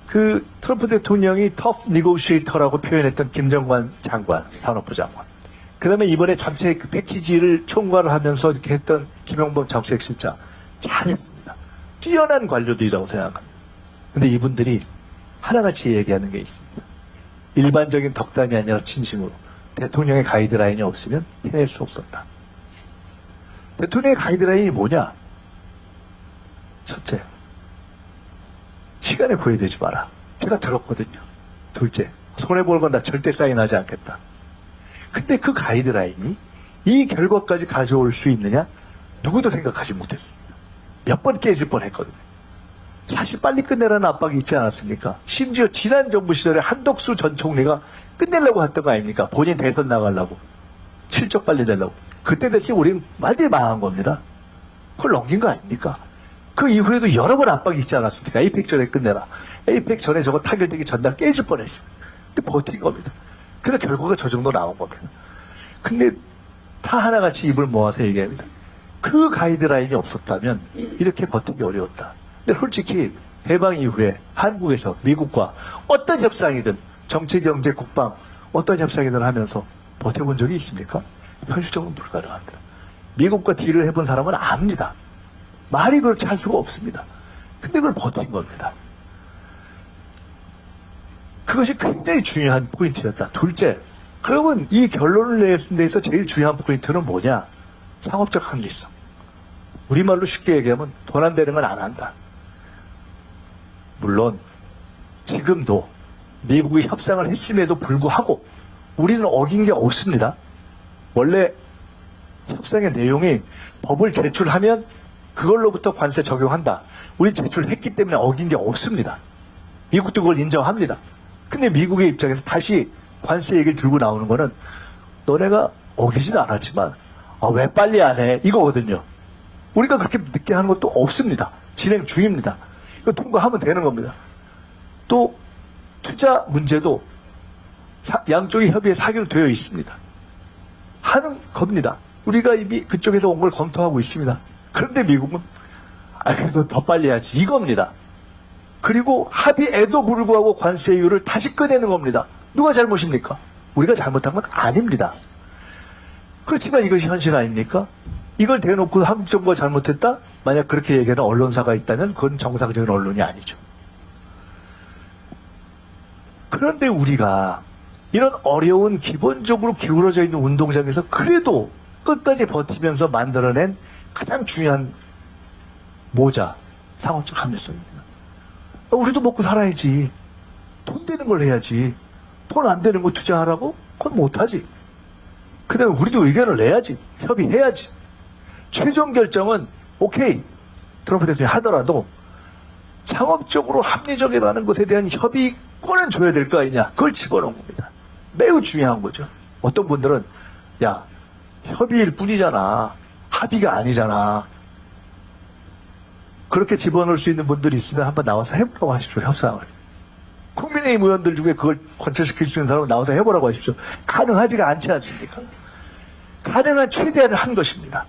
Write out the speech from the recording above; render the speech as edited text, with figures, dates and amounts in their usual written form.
그 트럼프 대통령이 터프 니고시에이터라고 표현했던 김정관 장관, 산업부 장관. 그 다음에 이번에 전체 그 패키지를 총괄을 하면서 이렇게 했던 김용범 정책실장. 잘했습니다. 뛰어난 관료들이라고 생각합니다. 근데 이분들이 하나같이 얘기하는 게 있습니다. 일반적인 덕담이 아니라 진심으로 대통령의 가이드라인이 없으면 해낼 수 없었다. 대통령의 가이드라인이 뭐냐? 첫째, 시간에 구애되지 마라. 제가 들었거든요. 둘째, 손해볼 건 나 절대 사인하지 않겠다. 근데 그 가이드라인이 이 결과까지 가져올 수 있느냐? 누구도 생각하지 못했습니다. 몇 번 깨질 뻔했거든요. 사실 빨리 끝내라는 압박이 있지 않았습니까? 심지어 지난 정부 시절에 한덕수 전 총리가 끝내려고 했던 거 아닙니까? 본인 대선 나가려고. 실적 빨리 내려고. 그때 대신 우리는 완전히 망한 겁니다. 그걸 넘긴 거 아닙니까? 그 이후에도 여러 번 압박이 있지 않았습니까? 에이펙 전에 끝내라. 에이펙 전에 저거 타결되기 전날 깨질 뻔했어요. 근데 버틴 겁니다. 근데 결과가 저 정도 나온 겁니다. 근데 다 하나같이 입을 모아서 얘기합니다. 그 가이드라인이 없었다면 이렇게 버티기 어려웠다. 근데 솔직히 해방 이후에 한국에서 미국과 어떤 협상이든 정치, 경제, 국방 어떤 협상이든 하면서 버텨본 적이 있습니까? 현실적으로 불가능합니다. 미국과 딜을 해본 사람은 압니다. 말이 그렇게 할 수가 없습니다. 근데 그걸 버틴 겁니다. 그것이 굉장히 중요한 포인트였다. 둘째, 그러면 이 결론을 내는 데서 제일 중요한 포인트는 뭐냐? 상업적 합리성. 우리말로 쉽게 얘기하면 돈 안 되는 건 안 한다. 물론 지금도 미국이 협상을 했음에도 불구하고 우리는 어긴 게 없습니다. 원래 협상의 내용이 법을 제출하면 그걸로부터 관세 적용한다. 우리 제출했기 때문에 어긴 게 없습니다. 미국도 그걸 인정합니다. 근데 미국의 입장에서 다시 관세 얘기를 들고 나오는 거는 너네가 어기진 않았지만 왜 빨리 안 해? 이거거든요. 우리가 그렇게 늦게 하는 것도 없습니다. 진행 중입니다. 이거 통과하면 되는 겁니다. 또 투자 문제도 양쪽의 협의에 사결되어 있습니다. 하는 겁니다. 우리가 이미 그쪽에서 온 걸 검토하고 있습니다. 그런데 미국은 그래도 더 빨리 해야지 이겁니다. 그리고 합의에도 불구하고 관세율을 다시 꺼내는 겁니다. 누가 잘못입니까? 우리가 잘못한 건 아닙니다. 그렇지만 이것이 현실 아닙니까? 이걸 대놓고 한국 정부가 잘못했다? 만약 그렇게 얘기하는 언론사가 있다면 그건 정상적인 언론이 아니죠. 그런데 우리가 이런 어려운 기본적으로 기울어져 있는 운동장에서 그래도 끝까지 버티면서 만들어낸 가장 중요한 모자, 상업적 합리성입니다. 우리도 먹고 살아야지. 돈 되는 걸 해야지. 돈 안 되는 거 투자하라고? 그건 못하지. 그 다음에 우리도 의견을 내야지. 협의해야지. 최종 결정은 오케이. 트럼프 대통령이 하더라도 상업적으로 합리적이라는 것에 대한 협의권은 줘야 될 거 아니냐. 그걸 집어넣은 겁니다. 매우 중요한 거죠. 어떤 분들은 야, 협의일 뿐이잖아. 합의가 아니잖아. 그렇게 집어넣을 수 있는 분들이 있으면 한번 나와서 해보라고 하십시오. 협상을. 국민의힘 의원들 중에 그걸 관철시킬 수 있는 사람은 나와서 해보라고 하십시오. 가능하지가 않지 않습니까? 가능한 최대한을 한 것입니다.